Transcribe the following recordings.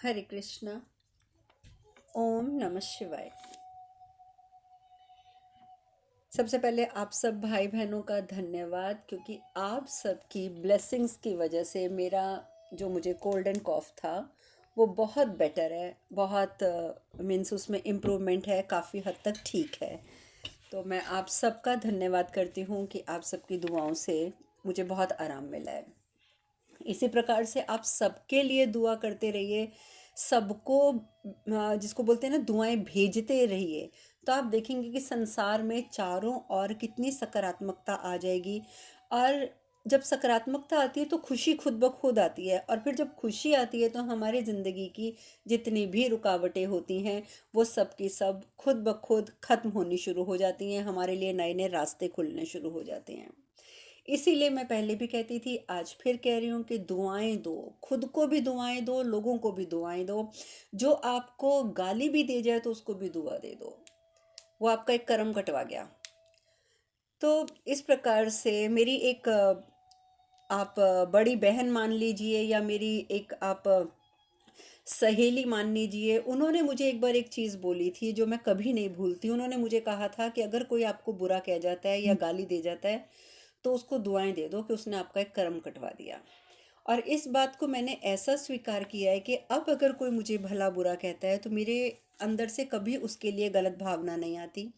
हरे कृष्णा। ओम नमः शिवाय। सबसे पहले आप सब भाई बहनों का धन्यवाद, क्योंकि आप सबकी ब्लेसिंग्स की वजह से मेरा जो मुझे कोल्ड एंड कॉफ था वो बहुत बेटर है। बहुत मीन्स उसमें इम्प्रूवमेंट है, काफ़ी हद तक ठीक है। तो मैं आप सबका धन्यवाद करती हूँ कि आप सबकी दुआओं से मुझे बहुत आराम मिला है। इसी प्रकार से आप सबके लिए दुआ करते रहिए, सबको जिसको बोलते हैं ना, दुआएं भेजते रहिए। तो आप देखेंगे कि संसार में चारों ओर कितनी सकारात्मकता आ जाएगी। और जब सकारात्मकता आती है तो खुशी खुद ब खुद आती है, और फिर जब खुशी आती है तो हमारी ज़िंदगी की जितनी भी रुकावटें होती हैं वो सब की सब खुद ब खुद ख़त्म होनी शुरू हो जाती हैं। हमारे लिए नए नए रास्ते खुलने शुरू हो जाते हैं। इसीलिए मैं पहले भी कहती थी, आज फिर कह रही हूँ कि दुआएं दो, खुद को भी दुआएं दो, लोगों को भी दुआएं दो। जो आपको गाली भी दे जाए तो उसको भी दुआ दे दो, वो आपका एक कर्म कटवा गया। तो इस प्रकार से मेरी एक आप बड़ी बहन मान लीजिए, या मेरी एक आप सहेली मान लीजिए, उन्होंने मुझे एक बार एक चीज़ बोली थी जो मैं कभी नहीं भूलती। उन्होंने मुझे कहा था कि अगर कोई आपको बुरा कह जाता है या गाली दे जाता है तो उसको दुआएं दे दो कि उसने आपका एक कर्म कटवा दिया। और इस बात को मैंने ऐसा स्वीकार किया है कि अब अगर कोई मुझे भला बुरा कहता है तो मेरे अंदर से कभी उसके लिए गलत भावना नहीं आती।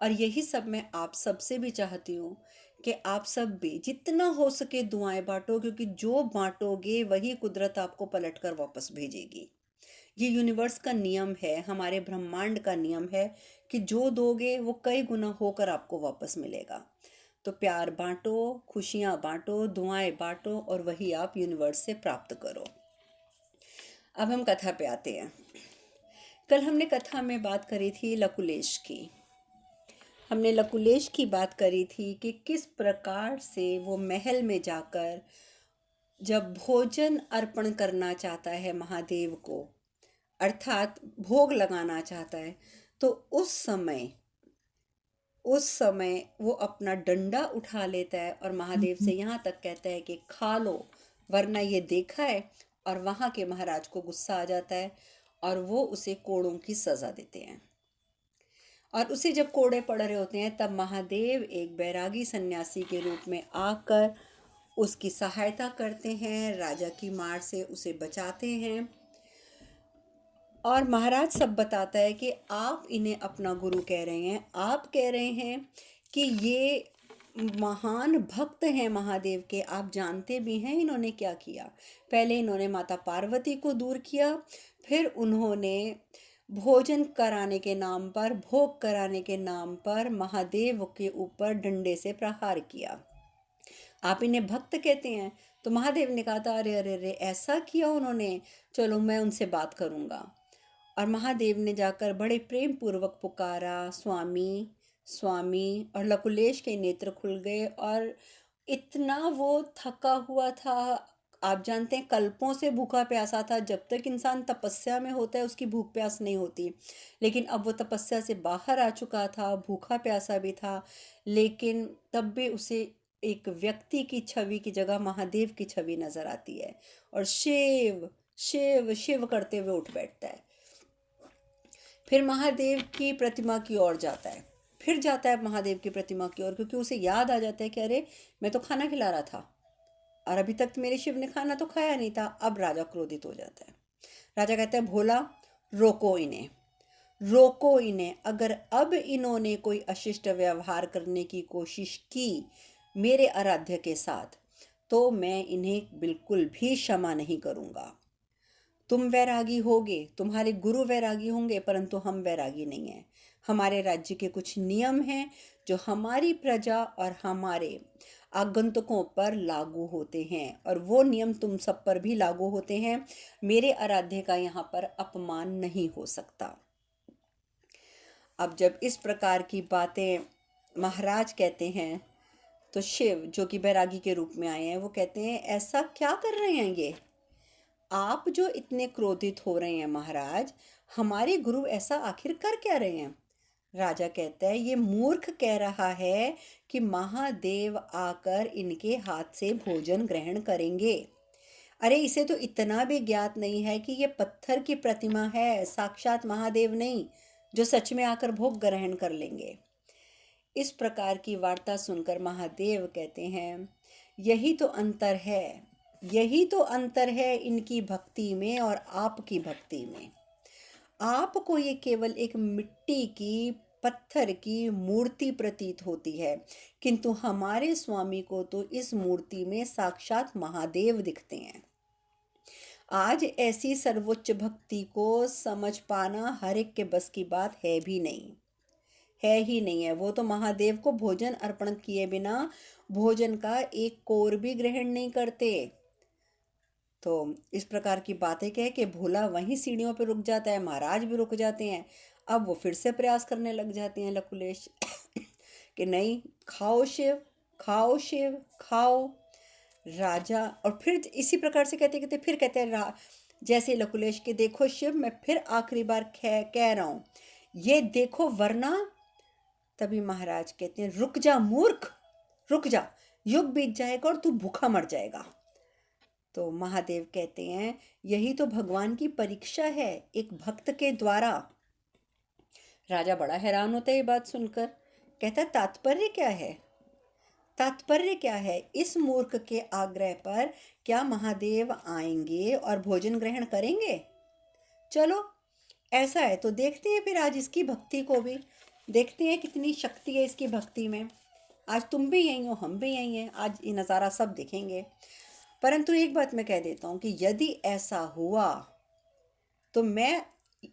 और यही सब मैं आप सबसे भी चाहती हूँ कि आप सब भी जितना हो सके दुआएं बांटो, क्योंकि जो बांटोगे वही कुदरत आपको पलट कर वापस भेजेगी। ये यूनिवर्स का नियम है, हमारे ब्रह्मांड का नियम है कि जो दोगे वो कई गुना होकर आपको वापस मिलेगा। तो प्यार बांटो, खुशियाँ बांटो, दुआएं बांटो, और वही आप यूनिवर्स से प्राप्त करो। अब हम कथा पे आते हैं। कल हमने कथा में बात करी थी लकुलेश की। हमने लकुलेश की बात करी थी कि किस प्रकार से वो महल में जाकर जब भोजन अर्पण करना चाहता है महादेव को, अर्थात भोग लगाना चाहता है, तो उस समय वो अपना डंडा उठा लेता है और महादेव से यहाँ तक कहता है कि खा लो, वरना ये देखा है। और वहाँ के महाराज को गुस्सा आ जाता है और वो उसे कोड़ों की सज़ा देते हैं। और उसे जब कोड़े पड़ रहे होते हैं तब महादेव एक बैरागी सन्यासी के रूप में आकर उसकी सहायता करते हैं, राजा की मार से उसे बचाते हैं। और महाराज सब बताता है कि आप इन्हें अपना गुरु कह रहे हैं, आप कह रहे हैं कि ये महान भक्त हैं महादेव के, आप जानते भी हैं इन्होंने क्या किया। पहले इन्होंने माता पार्वती को दूर किया, फिर उन्होंने भोजन कराने के नाम पर, भोग कराने के नाम पर महादेव के ऊपर डंडे से प्रहार किया। आप इन्हें भक्त कहते हैं। तो महादेव ने कहा था, अरे अरे अरे, ऐसा किया उन्होंने, चलो मैं उनसे बात करूँगा। और महादेव ने जाकर बड़े प्रेम पूर्वक पुकारा, स्वामी स्वामी। और लकुलेश के नेत्र खुल गए, और इतना वो थका हुआ था। आप जानते हैं, कल्पों से भूखा प्यासा था। जब तक इंसान तपस्या में होता है उसकी भूख प्यास नहीं होती, लेकिन अब वो तपस्या से बाहर आ चुका था, भूखा प्यासा भी था, लेकिन तब भी उसे एक व्यक्ति की छवि की जगह महादेव की छवि नजर आती है, और शिव शिव शिव करते हुए उठ बैठता है। फिर महादेव की प्रतिमा की ओर जाता है, फिर जाता है महादेव की प्रतिमा की ओर, क्योंकि उसे याद आ जाता है कि अरे, मैं तो खाना खिला रहा था और अभी तक तो मेरे शिव ने खाना तो खाया नहीं था। अब राजा क्रोधित हो जाता है। राजा कहता है, भोला, रोको इन्हें, रोको इन्हें। अगर अब इन्होंने कोई अशिष्ट व्यवहार करने की कोशिश की मेरे आराध्य के साथ, तो मैं इन्हें बिल्कुल भी क्षमा नहीं करूँगा। तुम वैरागी होगे, तुम्हारे गुरु वैरागी होंगे, परंतु हम वैरागी नहीं हैं। हमारे राज्य के कुछ नियम हैं जो हमारी प्रजा और हमारे आगंतुकों पर लागू होते हैं, और वो नियम तुम सब पर भी लागू होते हैं। मेरे आराध्य का यहाँ पर अपमान नहीं हो सकता। अब जब इस प्रकार की बातें महाराज कहते हैं, तो शिव, जो कि बैरागी के रूप में आए हैं, वो कहते हैं, ऐसा क्या कर रहे हैं ये? आप जो इतने क्रोधित हो रहे हैं महाराज, हमारे गुरु ऐसा आखिर कर क्या रहे हैं? राजा कहता है, ये मूर्ख कह रहा है कि महादेव आकर इनके हाथ से भोजन ग्रहण करेंगे। अरे इसे तो इतना भी ज्ञात नहीं है कि ये पत्थर की प्रतिमा है, साक्षात महादेव नहीं, जो सच में आकर भोग ग्रहण कर लेंगे। इस प्रकार की वार्ता सुनकर महादेव कहते हैं, यही तो अंतर है, यही तो अंतर है इनकी भक्ति में और आपकी भक्ति में। आपको ये केवल एक मिट्टी की, पत्थर की मूर्ति प्रतीत होती है, किंतु हमारे स्वामी को तो इस मूर्ति में साक्षात महादेव दिखते हैं। आज ऐसी सर्वोच्च भक्ति को समझ पाना हर एक के बस की बात है भी नहीं, है ही नहीं है। वो तो महादेव को भोजन अर्पण किए बिना भोजन का एक कोर भी ग्रहण नहीं करते। तो इस प्रकार की बातें कह के भोला वहीं सीढ़ियों पर रुक जाता है, महाराज भी रुक जाते हैं। अब वो फिर से प्रयास करने लग जाते हैं लकुलेश कि नहीं, खाओ शिव, खाओ शिव, खाओ। राजा और फिर इसी प्रकार से कहते कहते फिर कहते हैं जैसे लकुलेश के, देखो शिव, मैं फिर आखिरी बार कह रहा हूँ, ये देखो वरना। तभी महाराज कहते हैं, रुक जा मूर्ख, रुक जा, युग बीत जाएगा और तू भूखा मर जाएगा। तो महादेव कहते हैं, यही तो भगवान की परीक्षा है एक भक्त के द्वारा। राजा बड़ा हैरान होता है ये बात सुनकर, कहता है तात्पर्य क्या है, तात्पर्य क्या है? इस मूर्ख के आग्रह पर क्या महादेव आएंगे और भोजन ग्रहण करेंगे? चलो ऐसा है तो देखते हैं फिर आज इसकी भक्ति को भी, देखते हैं कितनी शक्ति है इसकी भक्ति में। आज तुम भी यहीं हो, हम भी यहीं हैं, आज ये नज़ारा सब देखेंगे। परंतु एक बात मैं कह देता हूँ कि यदि ऐसा हुआ तो मैं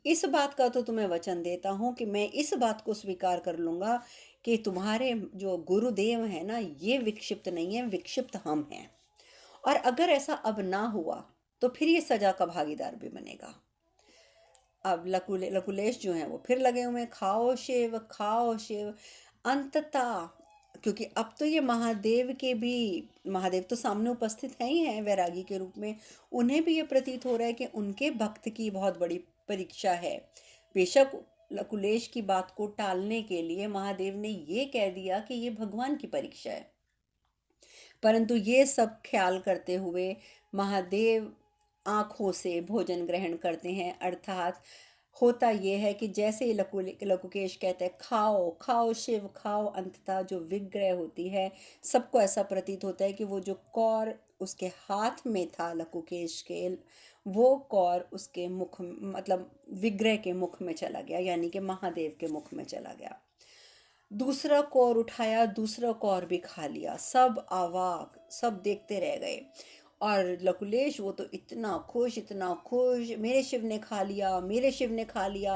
इस बात का तो तुम्हें वचन देता हूँ कि मैं इस बात को स्वीकार कर लूँगा कि तुम्हारे जो गुरुदेव हैं ना, ये विक्षिप्त नहीं है, विक्षिप्त हम हैं। और अगर ऐसा अब ना हुआ तो फिर ये सजा का भागीदार भी बनेगा। अब लकुलेश जो हैं वो फिर लगे हुए हैं, खाओ शिव, खाओ शिव। अंततः क्योंकि अब तो ये महादेव के भी, महादेव तो सामने उपस्थित हैं ही हैं वैरागी के रूप में, उन्हें भी ये प्रतीत हो रहा है कि उनके भक्त की बहुत बड़ी परीक्षा है। बेशक लकुलेश की बात को टालने के लिए महादेव ने ये कह दिया कि ये भगवान की परीक्षा है, परंतु ये सब ख्याल करते हुए महादेव आँखों से भोजन ग्रहण करते हैं। अर्थात होता ये है कि जैसे ही लकुकेश कहते हैं खाओ खाओ शिव खाओ, अंततः जो विग्रह होती है, सबको ऐसा प्रतीत होता है कि वो जो कौर उसके हाथ में था लकुकेश के, वो कौर उसके मुख, मतलब विग्रह के मुख में चला गया, यानी कि महादेव के मुख में चला गया। दूसरा कौर उठाया, दूसरा कौर भी खा लिया। सब अवाक, सब देखते रह गए। और लकुलेश वो तो इतना खुश, इतना खुश, मेरे शिव ने खा लिया, मेरे शिव ने खा लिया,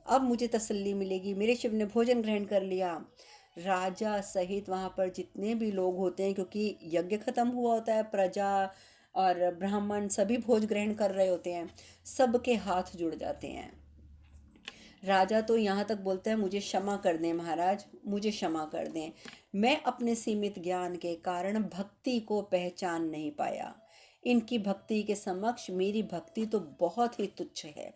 अब मुझे तसल्ली मिलेगी, मेरे शिव ने भोजन ग्रहण कर लिया। राजा सहित वहाँ पर जितने भी लोग होते हैं, क्योंकि यज्ञ खत्म हुआ होता है, प्रजा और ब्राह्मण सभी भोज ग्रहण कर रहे होते हैं, सबके हाथ जुड़ जाते हैं। राजा तो यहाँ तक बोलता है, मुझे क्षमा कर दें महाराज, मुझे क्षमा कर दें, मैं अपने सीमित ज्ञान के कारण भक्ति को पहचान नहीं पाया। इनकी भक्ति के समक्ष मेरी भक्ति तो बहुत ही तुच्छ है।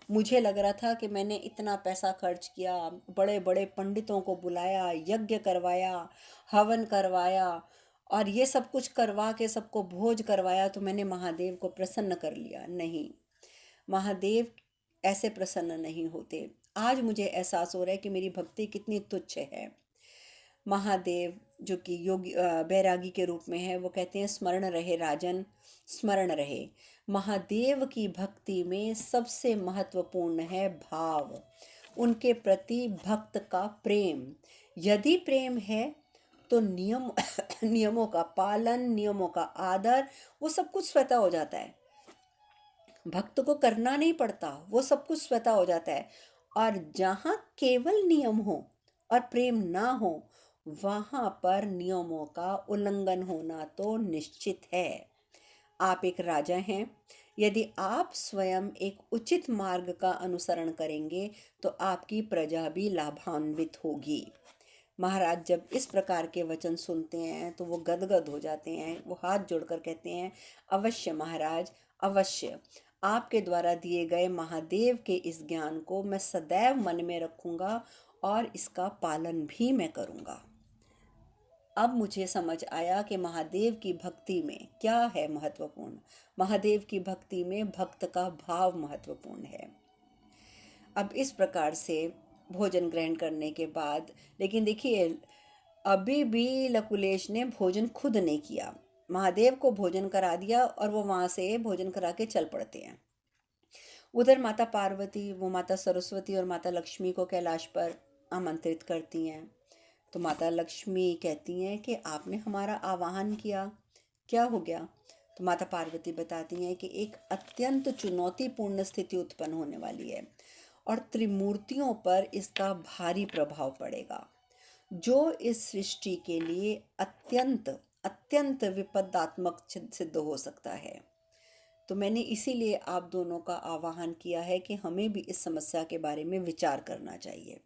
मुझे लग रहा था कि मैंने इतना पैसा खर्च किया, बड़े बड़े पंडितों को बुलाया, यज्ञ करवाया, हवन करवाया, और ये सब कुछ करवा के सबको भोज करवाया तो मैंने महादेव को प्रसन्न कर लिया। नहीं, महादेव ऐसे प्रसन्न नहीं होते। आज मुझे एहसास हो रहा है कि मेरी भक्ति कितनी तुच्छ है। महादेव जो कि योगी बैरागी के रूप में है, वो कहते हैं, स्मरण रहे राजन, स्मरण रहे। महादेव की भक्ति में सबसे महत्वपूर्ण है भाव, उनके प्रति भक्त का प्रेम। यदि प्रेम है तो नियम नियमों का पालन, नियमों का आदर, वो सब कुछ स्वतः हो जाता है। भक्त को करना नहीं पड़ता, वो सब कुछ स्वतः हो जाता है। और जहाँ केवल नियम हो और प्रेम ना हो, वहाँ पर नियमों का उल्लंघन होना तो निश्चित है। आप एक राजा हैं, यदि आप स्वयं एक उचित मार्ग का अनुसरण करेंगे तो आपकी प्रजा भी लाभान्वित होगी। महाराज जब इस प्रकार के वचन सुनते हैं तो वो गदगद हो जाते हैं, वो हाथ जोड़कर कहते हैं, अवश्य महाराज, अवश्य। आपके द्वारा दिए गए महादेव के इस ज्ञान को मैं सदैव मन में रखूंगा और इसका पालन भी मैं करूंगा। अब मुझे समझ आया कि महादेव की भक्ति में क्या है महत्वपूर्ण। महादेव की भक्ति में भक्त का भाव महत्वपूर्ण है। अब इस प्रकार से भोजन ग्रहण करने के बाद, लेकिन देखिए, अभी भी लकुलेश ने भोजन खुद नहीं किया। महादेव को भोजन करा दिया और वो वहाँ से भोजन करा के चल पड़ते हैं। उधर माता पार्वती वो माता सरस्वती और माता लक्ष्मी को कैलाश पर आमंत्रित करती हैं। तो माता लक्ष्मी कहती हैं कि आपने हमारा आवाहन किया, क्या हो गया? तो माता पार्वती बताती हैं कि एक अत्यंत चुनौतीपूर्ण स्थिति उत्पन्न होने वाली है और त्रिमूर्तियों पर इसका भारी प्रभाव पड़ेगा, जो इस सृष्टि के लिए अत्यंत अत्यंत विपदात्मक सिद्ध हो सकता है। तो मैंने इसीलिए आप दोनों का आह्वान किया है कि हमें भी इस समस्या के बारे में विचार करना चाहिए।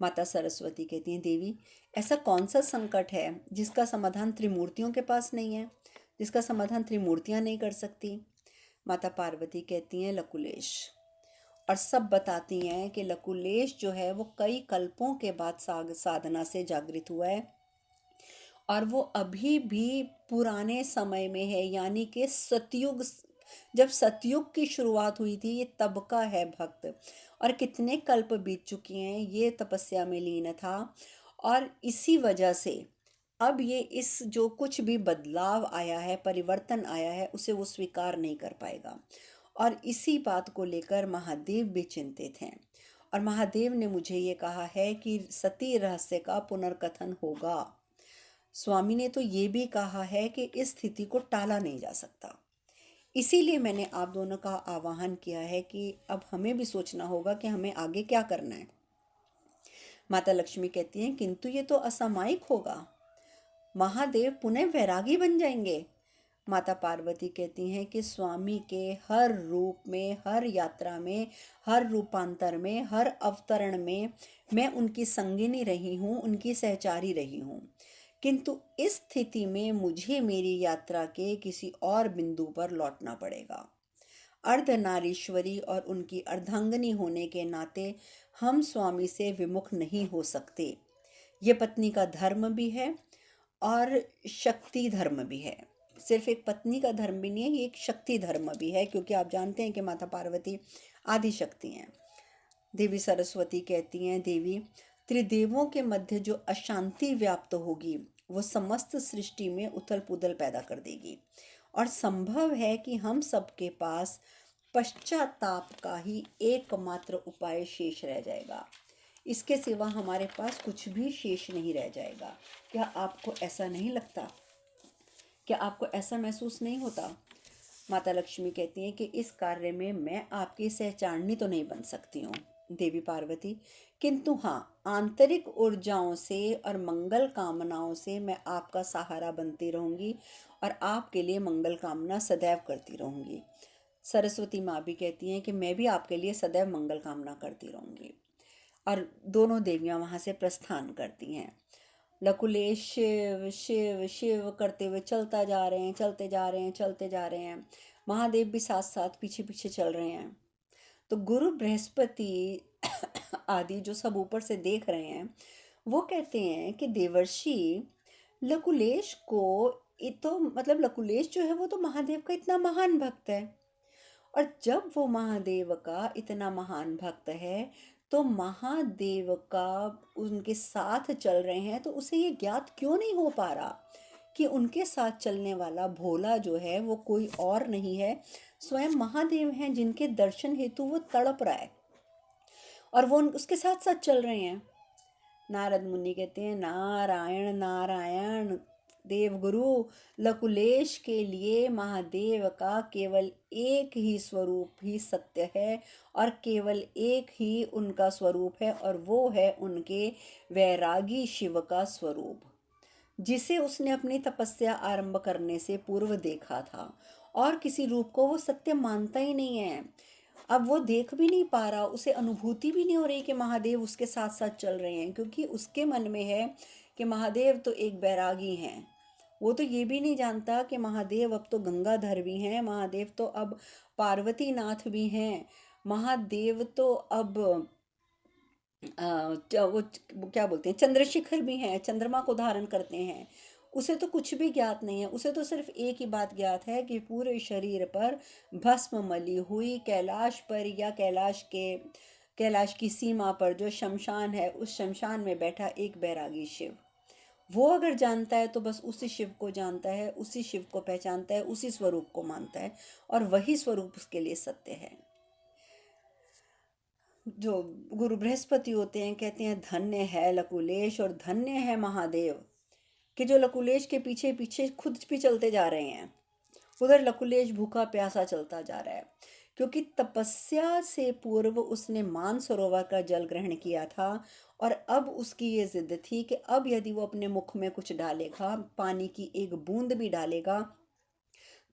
माता सरस्वती कहती हैं, देवी, ऐसा कौन सा संकट है जिसका समाधान त्रिमूर्तियों के पास नहीं है, जिसका समाधान त्रिमूर्तियां नहीं कर सकती? माता पार्वती कहती हैं, लकुलेश। और सब बताती हैं कि लकुलेश जो है वो कई कल्पों के बाद साधना से जागृत हुआ है और वो अभी भी पुराने समय में है, यानी कि सतयुग, जब सतयुग की शुरुआत हुई थी, ये तब का है भक्त। और कितने कल्प बीत चुके हैं, ये तपस्या में लीन था और इसी वजह से अब ये इस जो कुछ भी बदलाव आया है, परिवर्तन आया है, उसे वो स्वीकार नहीं कर पाएगा। और इसी बात को लेकर महादेव भी चिंतित हैं। और महादेव ने मुझे ये कहा है कि सती रहस्य का पुनर्कथन होगा। स्वामी ने तो ये भी कहा है कि इस स्थिति को टाला नहीं जा सकता। इसीलिए मैंने आप दोनों का आह्वान किया है कि अब हमें भी सोचना होगा कि हमें आगे क्या करना है। माता लक्ष्मी कहती हैं, किंतु ये तो असामयिक होगा, महादेव पुनः वैरागी बन जाएंगे। माता पार्वती कहती हैं कि स्वामी के हर रूप में, हर यात्रा में, हर रूपांतर में, हर अवतरण में मैं उनकी संगिनी रही हूँ, उनकी सहचारी रही हूँ। किंतु इस स्थिति में मुझे मेरी यात्रा के किसी और बिंदु पर लौटना पड़ेगा। अर्धनारीश्वरी और उनकी अर्धांगिनी होने के नाते हम स्वामी से विमुख नहीं हो सकते। ये पत्नी का धर्म भी है और शक्ति धर्म भी है। सिर्फ एक पत्नी का धर्म भी नहीं है, ये एक शक्ति धर्म भी है, क्योंकि आप जानते हैं कि माता पार्वती आदि शक्ति हैं। देवी सरस्वती कहती हैं, देवी, त्रिदेवों के मध्य जो अशांति व्याप्त होगी वो समस्त सृष्टि में उथल पुथल पैदा कर देगी और संभव है कि हम सबके पास पश्चाताप का ही एकमात्र उपाय शेष रह जाएगा। इसके सिवा हमारे पास कुछ भी शेष नहीं रह जाएगा। क्या आपको ऐसा नहीं लगता? क्या आपको ऐसा महसूस नहीं होता? माता लक्ष्मी कहती हैं कि इस कार्य में मैं आपकी सहचारणी तो नहीं बन सकती हूँ देवी पार्वती, किंतु हाँ, आंतरिक ऊर्जाओं से और मंगल कामनाओं से मैं आपका सहारा बनती रहूँगी और आपके लिए मंगल कामना सदैव करती रहूँगी। सरस्वती माँ भी कहती हैं कि मैं भी आपके लिए सदैव मंगल कामना करती रहूँगी। और दोनों देवियाँ वहाँ से प्रस्थान करती हैं। लकुलेश शिव शिव शिव करते हुए चलता जा रहे हैं, चलते जा रहे हैं, चलते जा रहे हैं। महादेव भी साथ साथ पीछे पीछे चल रहे हैं। तो गुरु बृहस्पति आदि जो सब ऊपर से देख रहे हैं, वो कहते हैं कि देवर्षि, लकुलेश को तो मतलब लकुलेश जो है वो तो महादेव का इतना महान भक्त है, और जब वो महादेव का इतना महान भक्त है तो महादेव का उनके साथ चल रहे हैं, तो उसे ये ज्ञात क्यों नहीं हो पा रहा कि उनके साथ चलने वाला भोला जो है वो कोई और नहीं है, स्वयं महादेव हैं, जिनके दर्शन हेतु वो तड़प रहा है और वो उसके साथ साथ चल रहे हैं। नारद मुनि कहते हैं, नारायण नारायण देवगुरु, लकुलेश के लिए महादेव का केवल एक ही स्वरूप ही सत्य है और केवल एक ही उनका स्वरूप है, और वो है उनके वैरागी शिव का स्वरूप, जिसे उसने अपनी तपस्या आरंभ करने से पूर्व देखा था। और किसी रूप को वो सत्य मानता ही नहीं है। अब वो देख भी नहीं पा रहा, उसे अनुभूति भी नहीं हो रही कि महादेव उसके साथ साथ चल रहे हैं, क्योंकि उसके मन में है कि महादेव तो एक बैरागी हैं। वो तो ये भी नहीं जानता कि महादेव अब तो गंगाधर भी हैं, महादेव तो अब पार्वती नाथ भी हैं, महादेव तो अब वो क्या बोलते हैं, चंद्रशिखर भी हैं, चंद्रमा को धारण करते हैं। उसे तो कुछ भी ज्ञात नहीं है, उसे तो सिर्फ एक ही बात ज्ञात है कि पूरे शरीर पर भस्म मली हुई कैलाश पर, या कैलाश की सीमा पर जो शमशान है, उस शमशान में बैठा एक बैरागी शिव। वो अगर जानता है तो बस उसी शिव को जानता है, उसी शिव को पहचानता है, उसी स्वरूप को मानता है, और वही स्वरूप उसके लिए सत्य है। जो गुरु बृहस्पति होते हैं, कहते हैं धन्य है लकुलेश और धन्य है महादेव, कि जो लकुलेश के पीछे पीछे खुद भी चलते जा रहे हैं। उधर लकुलेश भूखा प्यासा चलता जा रहा है, क्योंकि तपस्या से पूर्व उसने मानसरोवर का जल ग्रहण किया था, और अब उसकी ये जिद थी कि अब यदि वो अपने मुख में कुछ डालेगा, पानी की एक बूंद भी डालेगा,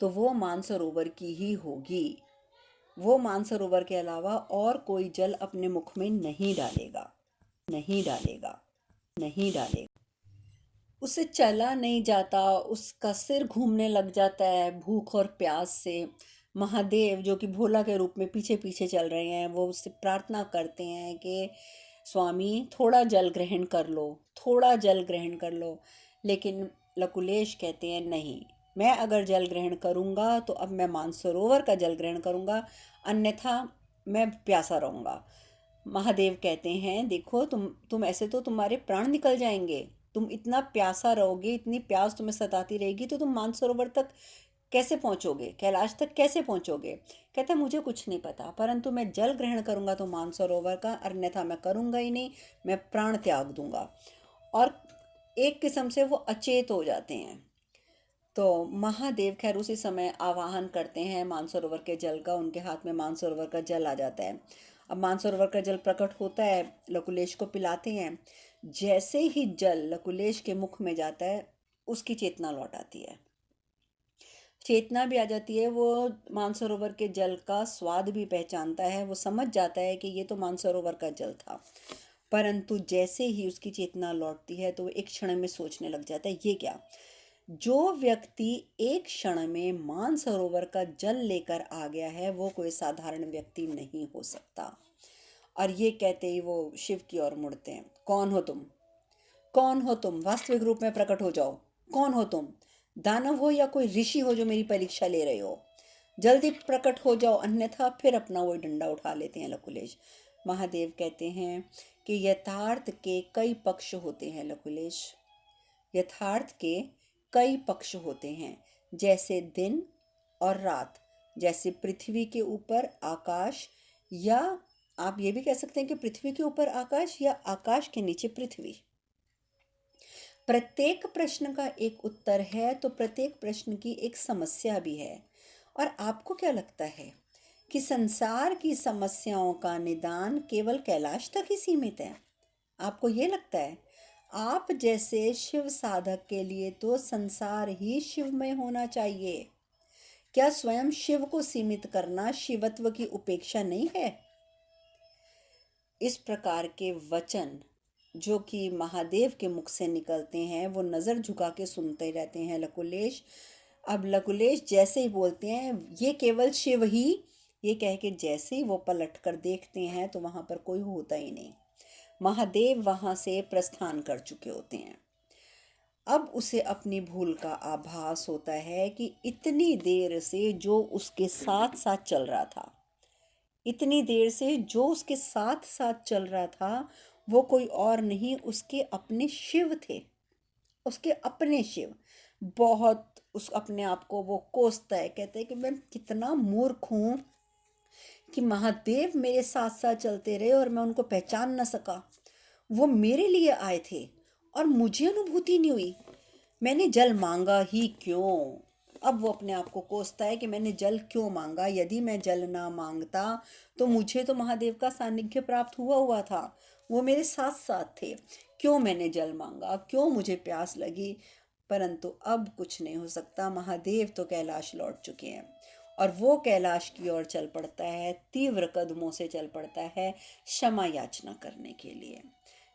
तो वो मानसरोवर की ही होगी। वो मानसरोवर के अलावा और कोई जल अपने मुख में नहीं डालेगा, नहीं डालेगा, नहीं डालेगा। उसे चला नहीं जाता, उसका सिर घूमने लग जाता है भूख और प्यास से। महादेव जो कि भोला के रूप में पीछे पीछे चल रहे हैं, वो उससे प्रार्थना करते हैं कि स्वामी थोड़ा जल ग्रहण कर लो, थोड़ा जल ग्रहण कर लो। लेकिन लकुलेश कहते हैं नहीं, मैं अगर जल ग्रहण करूँगा तो अब मैं मानसरोवर का जल ग्रहण करूँगा, अन्यथा मैं प्यासा रहूँगा। महादेव कहते हैं देखो, तुम ऐसे तो तुम्हारे प्राण निकल जाएंगे। तुम इतना प्यासा रहोगे, इतनी प्यास तुम्हें सताती रहेगी, तो तुम मानसरोवर तक कैसे पहुंचोगे, कैलाश तक कैसे पहुंचोगे। कहता है मुझे कुछ नहीं पता, परंतु मैं जल ग्रहण करूंगा तो मानसरोवर का, अन्यथा मैं करूंगा ही नहीं, मैं प्राण त्याग दूंगा। और एक किस्म से वो अचेत हो जाते हैं। तो महादेव खैर उसी समय आवाहन करते हैं मानसरोवर के जल का, उनके हाथ में मानसरोवर का जल आ जाता है। अब मानसरोवर का जल प्रकट होता है, लकुलेश को पिलाते हैं। जैसे ही जल लकुलेश के मुख में जाता है, उसकी चेतना लौट आती है, चेतना भी आ जाती है। वो मानसरोवर के जल का स्वाद भी पहचानता है, वो समझ जाता है कि ये तो मानसरोवर का जल था। परंतु जैसे ही उसकी चेतना लौटती है तो वो एक क्षण में सोचने लग जाता है, ये क्या। जो व्यक्ति एक क्षण में मानसरोवर का जल लेकर आ गया है, वो कोई साधारण व्यक्ति नहीं हो सकता। और ये कहते ही वो शिव की ओर मुड़ते हैं। कौन हो तुम, कौन हो तुम, वास्तविक रूप में प्रकट हो जाओ। कौन हो तुम, दानव हो या कोई ऋषि हो जो मेरी परीक्षा ले रहे हो। जल्दी प्रकट हो जाओ, अन्यथा। फिर अपना वही डंडा उठा लेते हैं लकुलेश। महादेव कहते हैं कि यथार्थ के कई पक्ष होते हैं लकुलेश, यथार्थ के कई पक्ष होते हैं, जैसे दिन और रात, जैसे पृथ्वी के ऊपर आकाश, या आप ये भी कह सकते हैं कि पृथ्वी के ऊपर आकाश या आकाश के नीचे पृथ्वी। प्रत्येक प्रश्न का एक उत्तर है, तो प्रत्येक प्रश्न की एक समस्या भी है। और आपको क्या लगता है कि संसार की समस्याओं का निदान केवल कैलाश तक ही सीमित है? आपको ये लगता है? आप जैसे शिव साधक के लिए तो संसार ही शिवमय होना चाहिए। क्या स्वयं शिव को सीमित करना शिवत्व की उपेक्षा नहीं है? इस प्रकार के वचन जो कि महादेव के मुख से निकलते हैं, वो नज़र झुका के सुनते रहते हैं लकुलेश। अब लकुलेश जैसे ही बोलते हैं ये केवल शिव ही, ये कह के जैसे ही वो पलट कर देखते हैं तो वहाँ पर कोई होता ही नहीं। महादेव वहाँ से प्रस्थान कर चुके होते हैं। अब उसे अपनी भूल का आभास होता है कि इतनी देर से जो उसके साथ साथ चल रहा था, इतनी देर से जो उसके साथ साथ चल रहा था, वो कोई और नहीं, उसके अपने शिव थे, उसके अपने शिव। बहुत उस अपने आप को वो कोसता है, कहते हैं कि मैं कितना मूर्ख हूँ कि महादेव मेरे साथ साथ चलते रहे और मैं उनको पहचान ना सका। वो मेरे लिए आए थे और मुझे अनुभूति नहीं हुई, मैंने जल मांगा ही क्यों। अब वो अपने आप को कोसता है कि मैंने जल क्यों मांगा, यदि मैं जल ना मांगता तो मुझे तो महादेव का सानिध्य प्राप्त हुआ हुआ था, वो मेरे साथ साथ थे। क्यों मैंने जल मांगा, क्यों मुझे प्यास लगी। परंतु अब कुछ नहीं हो सकता, महादेव तो कैलाश लौट चुके हैं। और वो कैलाश की ओर चल पड़ता है, तीव्र कदमों से चल पड़ता है क्षमा याचना करने के लिए,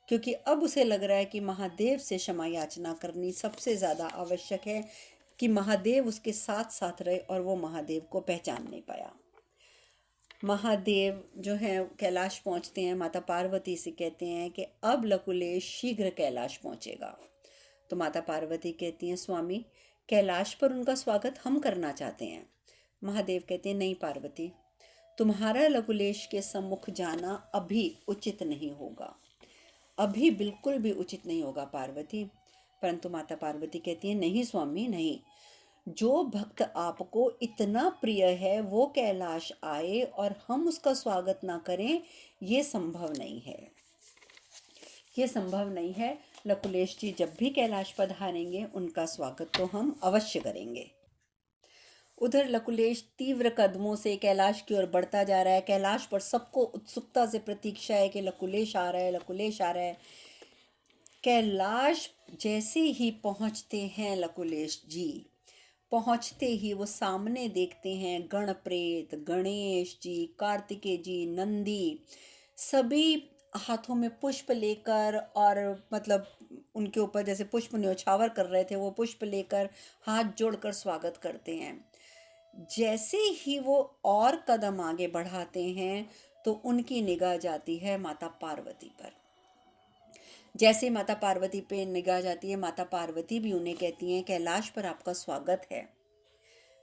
क्योंकि अब उसे लग रहा है कि महादेव से क्षमा याचना करनी सबसे ज़्यादा आवश्यक है, कि महादेव उसके साथ साथ रहे और वो महादेव को पहचान नहीं पाया। महादेव जो हैं कैलाश पहुंचते हैं, माता पार्वती से कहते हैं कि अब लकुलेश शीघ्र कैलाश पहुंचेगा। तो माता पार्वती कहती हैं, स्वामी कैलाश पर उनका स्वागत हम करना चाहते हैं। महादेव कहते हैं, नहीं पार्वती, तुम्हारा लकुलेश के सम्मुख जाना अभी उचित नहीं होगा, अभी बिल्कुल भी उचित नहीं होगा पार्वती। परंतु माता पार्वती कहती है, नहीं स्वामी नहीं, जो भक्त आपको इतना प्रिय है वो कैलाश आए और हम उसका स्वागत ना करें, ये संभव नहीं है, ये संभव नहीं है। लकुलेश जी जब भी कैलाश पधारेंगे उनका स्वागत तो हम अवश्य करेंगे। उधर लकुलेश तीव्र कदमों से कैलाश की ओर बढ़ता जा रहा है। कैलाश पर सबको उत्सुकता से प्रतीक्षा है कि लकुलेश आ रहा है, लकुलेश आ रहा है। कैलाश जैसे ही पहुंचते हैं लकुलेश जी, पहुंचते ही वो सामने देखते हैं गण प्रेत, गणेश जी, कार्तिकेय जी, नंदी, सभी हाथों में पुष्प लेकर, और मतलब उनके ऊपर जैसे पुष्प न्योछावर कर रहे थे वो पुष्प लेकर हाथ जोड़कर स्वागत करते हैं। जैसे ही वो और कदम आगे बढ़ाते हैं तो उनकी निगाह जाती है माता पार्वती पर। जैसे माता पार्वती पे निगाह जाती है, माता पार्वती भी उन्हें कहती हैं, कैलाश पर आपका स्वागत है,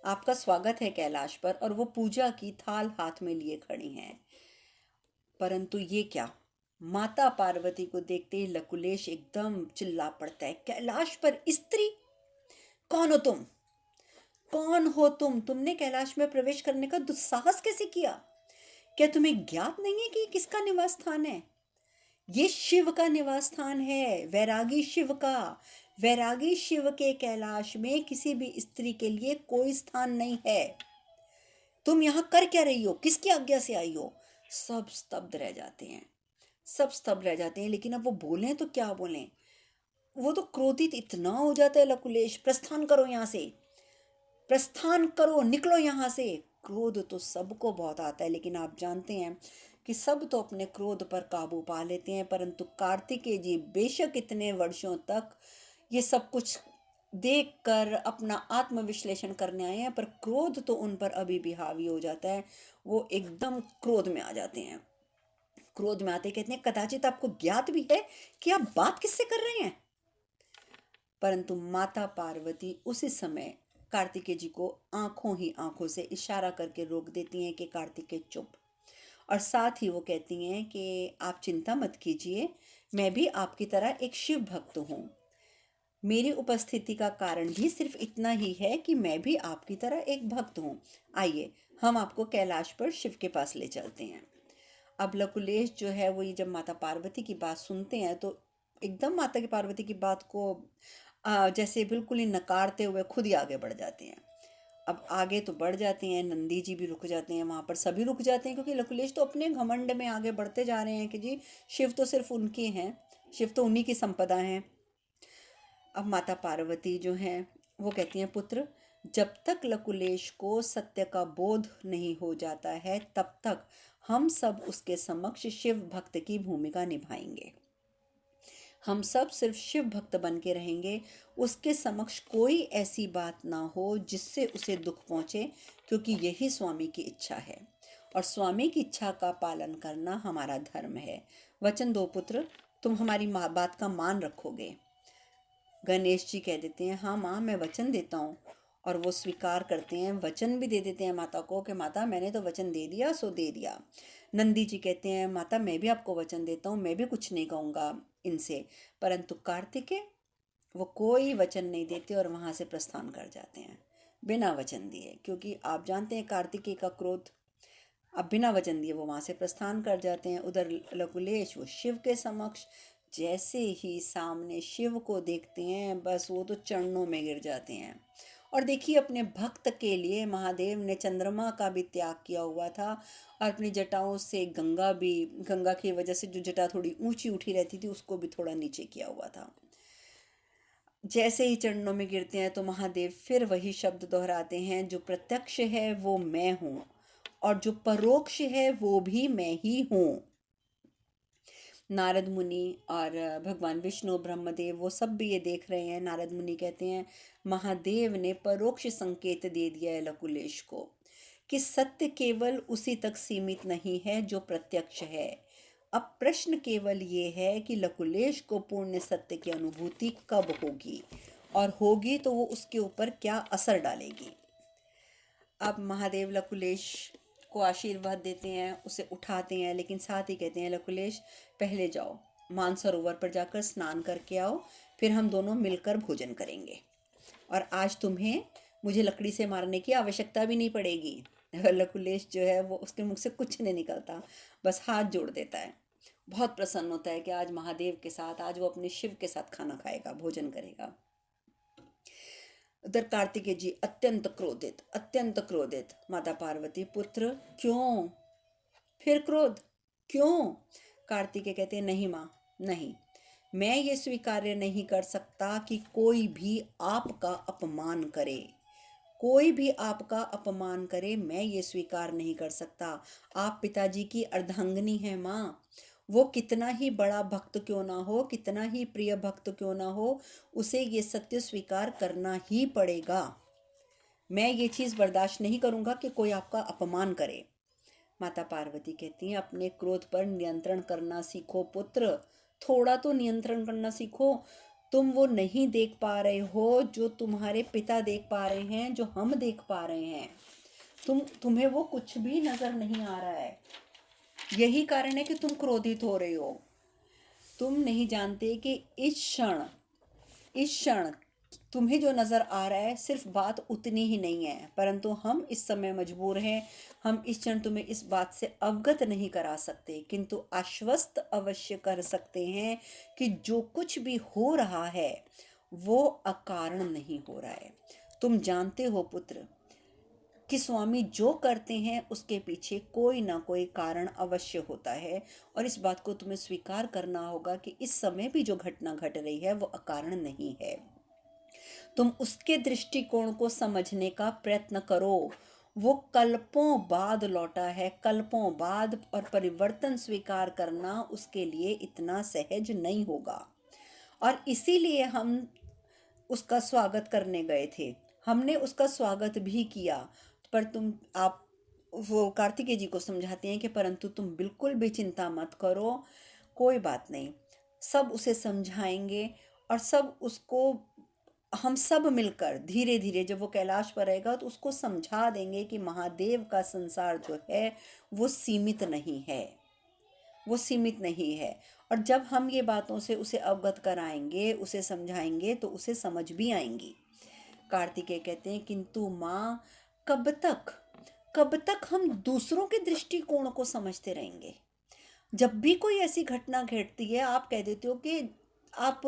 आपका स्वागत है कैलाश पर। और वो पूजा की थाल हाथ में लिए खड़ी हैं। परंतु ये क्या, माता पार्वती को देखते ही लकुलेश एकदम चिल्ला पड़ता है, कैलाश पर स्त्री, कौन हो तुम, कौन हो तुम, तुमने कैलाश में प्रवेश करने का दुस्साहस कैसे किया, क्या तुम्हें ज्ञात नहीं है कि किसका निवास स्थान है? ये शिव का निवास स्थान है, वैरागी शिव का। वैरागी शिव के कैलाश में किसी भी स्त्री के लिए कोई स्थान नहीं है। तुम यहाँ कर क्या रही हो, किसकी आज्ञा से आई हो? सब स्तब्ध रह जाते हैं, सब स्तब्ध रह जाते हैं। लेकिन अब वो बोलें तो क्या बोलें, वो तो क्रोधित इतना हो जाता है लकुलेश, प्रस्थान करो यहाँ से, प्रस्थान करो, निकलो यहाँ से। क्रोध तो सबको बहुत आता है, लेकिन आप जानते हैं कि सब तो अपने क्रोध पर काबू पा लेते हैं, परंतु कार्तिकेय जी बेशक इतने वर्षों तक ये सब कुछ देख कर अपना आत्मविश्लेषण करने आए हैं, पर क्रोध तो उन पर अभी भी हावी हो जाता है। वो एकदम क्रोध में आ जाते हैं। क्रोध में आते कहते हैं, कदाचित आपको ज्ञात भी है कि आप बात किससे कर रहे हैं। परंतु माता पार्वती उसी समय कार्तिकेय जी को आंखों ही आंखों से इशारा करके रोक देती हैं कि कार्तिकेय चुप। और साथ ही वो कहती हैं कि आप चिंता मत कीजिए, मैं भी आपकी तरह एक शिव भक्त हूँ। मेरी उपस्थिति का कारण भी सिर्फ इतना ही है कि मैं भी आपकी तरह एक भक्त हूँ। आइए हम आपको कैलाश पर शिव के पास ले चलते हैं। अब लकुलेश जो है वो ये जब माता पार्वती की बात सुनते हैं तो एकदम माता की पार्वती की बात को जैसे बिल्कुल ही नकारते हुए खुद ही आगे बढ़ जाते हैं। अब आगे तो बढ़ जाते हैं, नंदी जी भी रुक जाते हैं, वहाँ पर सभी रुक जाते हैं, क्योंकि लकुलेश तो अपने घमंड में आगे बढ़ते जा रहे हैं कि जी शिव तो सिर्फ उनके हैं, शिव तो उन्हीं की संपदा हैं। अब माता पार्वती जो हैं वो कहती हैं, पुत्र जब तक लकुलेश को सत्य का बोध नहीं हो जाता है तब तक हम सब उसके समक्ष शिव भक्त की भूमिका निभाएंगे। हम सब सिर्फ शिव भक्त बन के रहेंगे, उसके समक्ष कोई ऐसी बात ना हो जिससे उसे दुख पहुँचे, क्योंकि यही स्वामी की इच्छा है और स्वामी की इच्छा का पालन करना हमारा धर्म है। वचन दो पुत्र, तुम हमारी बात का मान रखोगे। गणेश जी कह देते हैं, हाँ माँ मैं वचन देता हूँ। और वो स्वीकार करते हैं, वचन भी दे देते हैं माता को कि माता मैंने तो वचन दे दिया सो दे दिया। नंदी जी कहते हैं, माता मैं भी आपको वचन देता हूँ, मैं भी कुछ नहीं कहूँगा इनसे। परंतु कार्तिकेय वो कोई वचन नहीं देते और वहाँ से प्रस्थान कर जाते हैं बिना वचन दिए, क्योंकि आप जानते हैं कार्तिकेय का क्रोध। अब बिना वचन दिए वो वहाँ से प्रस्थान कर जाते हैं। उधर लकुलेश वो शिव के समक्ष जैसे ही सामने शिव को देखते हैं बस वो तो चरणों में गिर जाते हैं। और देखिए अपने भक्त के लिए महादेव ने चंद्रमा का भी त्याग किया हुआ था और अपनी जटाओं से गंगा की वजह से जो जटा थोड़ी ऊंची उठी रहती थी उसको भी थोड़ा नीचे किया हुआ था। जैसे ही चरणों में गिरते हैं तो महादेव फिर वही शब्द दोहराते हैं, जो प्रत्यक्ष है वो मैं हूँ और जो परोक्ष है वो भी मैं ही हूँ। नारद मुनि और भगवान विष्णु ब्रह्मदेव वो सब भी ये देख रहे हैं। नारद मुनि कहते हैं, महादेव ने परोक्ष संकेत दे दिया है लकुलेश को कि सत्य केवल उसी तक सीमित नहीं है जो प्रत्यक्ष है। अब प्रश्न केवल ये है कि लकुलेश को पूर्ण सत्य की अनुभूति कब होगी, और होगी तो वो उसके ऊपर क्या असर डालेगी। अब महादेव लकुलेश को आशीर्वाद देते हैं, उसे उठाते हैं, लेकिन साथ ही कहते हैं लकुलेश पहले जाओ मानसरोवर पर जाकर स्नान करके आओ, फिर हम दोनों मिलकर भोजन करेंगे, और आज तुम्हें मुझे लकड़ी से मारने की आवश्यकता भी नहीं पड़ेगी। लकुलेश जो है वो उसके मुख से कुछ नहीं निकलता, बस हाथ जोड़ देता है। बहुत प्रसन्न होता है कि आज महादेव के साथ, आज वो अपने शिव के साथ खाना खाएगा, भोजन करेगा। उधर कार्तिकेय जी अत्यंत क्रोधित। माता पार्वती, पुत्र क्यों, फिर क्रोध क्यों? कार्तिकेय कहते हैं नहीं माँ, नहीं, मैं ये स्वीकार्य नहीं कर सकता कि कोई भी आपका अपमान करे, कोई भी आपका अपमान करे, मैं ये स्वीकार नहीं कर सकता। आप पिताजी की अर्धांगिनी हैं माँ, वो कितना ही बड़ा भक्त क्यों ना हो, कितना ही प्रिय भक्त क्यों ना हो, उसे ये सत्य स्वीकार करना ही पड़ेगा। मैं ये चीज़ बर्दाश्त नहीं करूँगा कि कोई आपका अपमान करे। माता पार्वती कहती हैं अपने क्रोध पर नियंत्रण करना सीखो पुत्र, थोड़ा तो नियंत्रण करना सीखो। तुम वो नहीं देख पा रहे हो जो तुम्हारे पिता देख पा रहे हैं, जो हम देख पा रहे हैं। तुम्हें वो कुछ भी नजर नहीं आ रहा है। यही कारण है कि तुम क्रोधित हो रहे हो। तुम नहीं जानते कि इस क्षण तुम्हें जो नज़र आ रहा है सिर्फ बात उतनी ही नहीं है, परंतु हम इस समय मजबूर हैं। हम इस क्षण तुम्हें इस बात से अवगत नहीं करा सकते, किंतु आश्वस्त अवश्य कर सकते हैं कि जो कुछ भी हो रहा है वो अकारण नहीं हो रहा है। तुम जानते हो पुत्र कि स्वामी जो करते हैं उसके पीछे कोई ना कोई कारण अवश्य होता है, और इस बात को तुम्हें स्वीकार करना होगा कि इस समय भी जो घटना घट रही है वो अकारण नहीं है। तुम उसके दृष्टिकोण को समझने का प्रयत्न करो। वो कल्पों बाद लौटा है, कल्पों बाद, और परिवर्तन स्वीकार करना उसके लिए इतना सहज नहीं होगा। और इसीलिए हम उसका स्वागत करने गए थे, हमने उसका स्वागत भी किया। पर आप वो कार्तिकेय जी को समझाते हैं कि परंतु तुम बिल्कुल भी चिंता मत करो, कोई बात नहीं, सब उसे समझाएंगे, और सब उसको, हम सब मिलकर धीरे धीरे जब वो कैलाश पर रहेगा तो उसको समझा देंगे कि महादेव का संसार जो है वो सीमित नहीं है, वो सीमित नहीं है। और जब हम ये बातों से उसे अवगत कराएंगे, उसे समझाएंगे, तो उसे समझ भी आएंगी। कार्तिकेय कहते हैं किंतु माँ, कब तक, कब तक हम दूसरों के दृष्टिकोण को समझते रहेंगे? जब भी कोई ऐसी घटना घटती है आप कह देते हो कि आप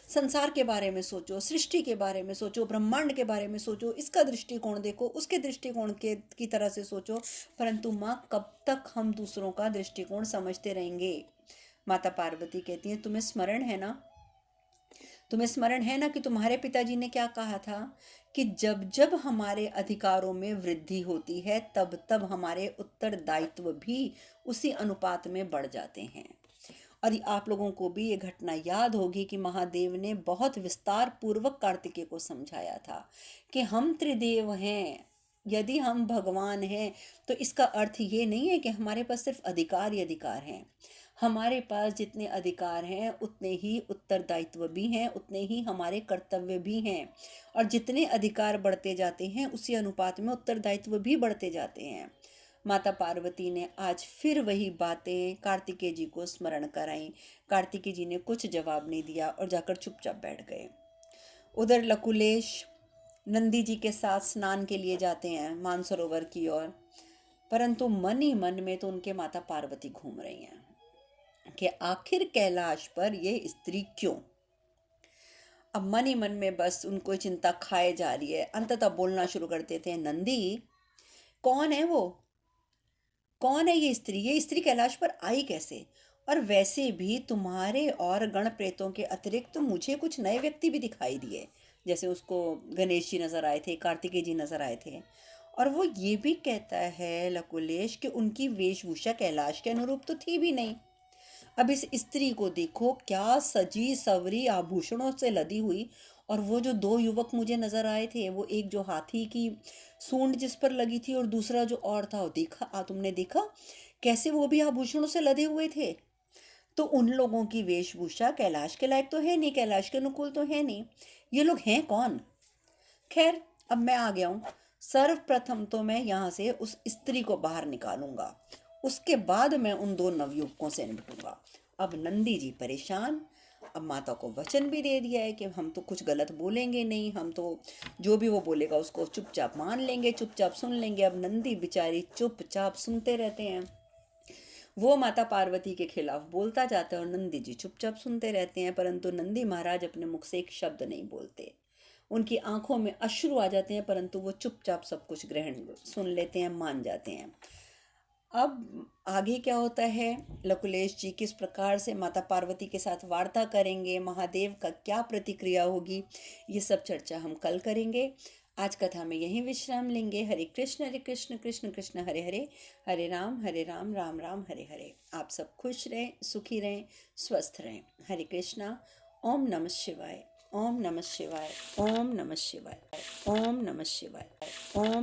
संसार के बारे में सोचो, सृष्टि के बारे में सोचो, ब्रह्मांड के बारे में सोचो, इसका दृष्टिकोण देखो, उसके दृष्टिकोण के की तरह से सोचो। परंतु माँ, कब तक हम दूसरों का दृष्टिकोण समझते रहेंगे? माता पार्वती कहती हैं तुम्हें स्मरण है ना, तुम्हें स्मरण है ना कि तुम्हारे पिताजी ने क्या कहा था कि जब जब हमारे अधिकारों में वृद्धि होती है तब तब हमारे उत्तरदायित्व भी उसी अनुपात में बढ़ जाते हैं। और आप लोगों को भी ये घटना याद होगी कि महादेव ने बहुत विस्तार पूर्वक कार्तिकेय को समझाया था कि हम त्रिदेव हैं, यदि हम भगवान हैं तो इसका अर्थ ये नहीं है कि हमारे पास सिर्फ अधिकार ही अधिकार हैं। हमारे पास जितने अधिकार हैं उतने ही उत्तरदायित्व भी हैं, उतने ही हमारे कर्तव्य भी हैं, और जितने अधिकार बढ़ते जाते हैं उसी अनुपात में उत्तरदायित्व भी बढ़ते जाते हैं। माता पार्वती ने आज फिर वही बातें कार्तिकेय जी को स्मरण कराई। कार्तिकेय जी ने कुछ जवाब नहीं दिया और जाकर चुपचाप बैठ गए। उधर लकुलेश नंदी जी के साथ स्नान के लिए जाते हैं मानसरोवर की ओर, परंतु मन ही मन में तो उनके माता पार्वती घूम रही हैं कि आखिर कैलाश पर ये स्त्री क्यों। अब मन ही मन में बस उनको चिंता खाए जा रही है। अंततः बोलना शुरू कर देते हैं, नंदी कौन है वो, कौन है ये स्त्री कैलाश पर आई कैसे? और वैसे भी तुम्हारे और गण प्रेतों के अतिरिक्त तो मुझे कुछ नए व्यक्ति भी दिखाई दिए, जैसे उसको गणेश जी नजर आए थे, कार्तिकेय जी नजर आए थे। और वो ये भी कहता है लकुलेश कि उनकी वेशभूषा कैलाश के अनुरूप तो थी भी नहीं। अब इस स्त्री को देखो, क्या सजी सवरी आभूषणों से लदी हुई, और वो जो दो युवक मुझे नजर आए थे, वो एक जो हाथी की सूंड जिस पर लगी थी और दूसरा जो और था, वो देखा तुमने देखा कैसे वो भी आभूषणों से लदे हुए थे। तो उन लोगों की वेशभूषा कैलाश के लायक तो है नहीं, कैलाश के अनुकूल तो है नहीं। ये लोग हैं कौन? खैर, अब मैं आ गया हूँ। सर्वप्रथम तो मैं यहाँ से उस स्त्री को बाहर निकालूंगा, उसके बाद मैं उन दो नवयुवकों से निपटूंगा। अब नंदी जी परेशान। अब माता को वचन भी दे दिया है कि हम तो कुछ गलत बोलेंगे नहीं, हम तो जो भी वो बोलेगा उसको चुपचाप मान लेंगे, चुपचाप सुन लेंगे। अब नंदी बेचारी चुपचाप सुनते रहते हैं। वो माता पार्वती के खिलाफ बोलता जाता है और नंदी जी चुपचाप सुनते रहते हैं, परंतु नंदी महाराज अपने मुख से एक शब्द नहीं बोलते। उनकी आंखों में अश्रु आ जाते हैं, परंतु वो चुपचाप सब कुछ ग्रहण सुन लेते हैं, मान जाते हैं। अब आगे क्या होता है, लकुलेश जी किस प्रकार से माता पार्वती के साथ वार्ता करेंगे, महादेव का क्या प्रतिक्रिया होगी, ये सब चर्चा हम कल करेंगे। आज कथा में यहीं विश्राम लेंगे। हरे कृष्ण कृष्ण कृष्ण हरे हरे, हरे राम राम राम हरे हरे। आप सब खुश रहें, सुखी रहें, स्वस्थ रहें। हरे कृष्णा। ओम नमः शिवाय। ओम नमः शिवाय। ओम नमः शिवाय। ओम नमः शिवाय। ओम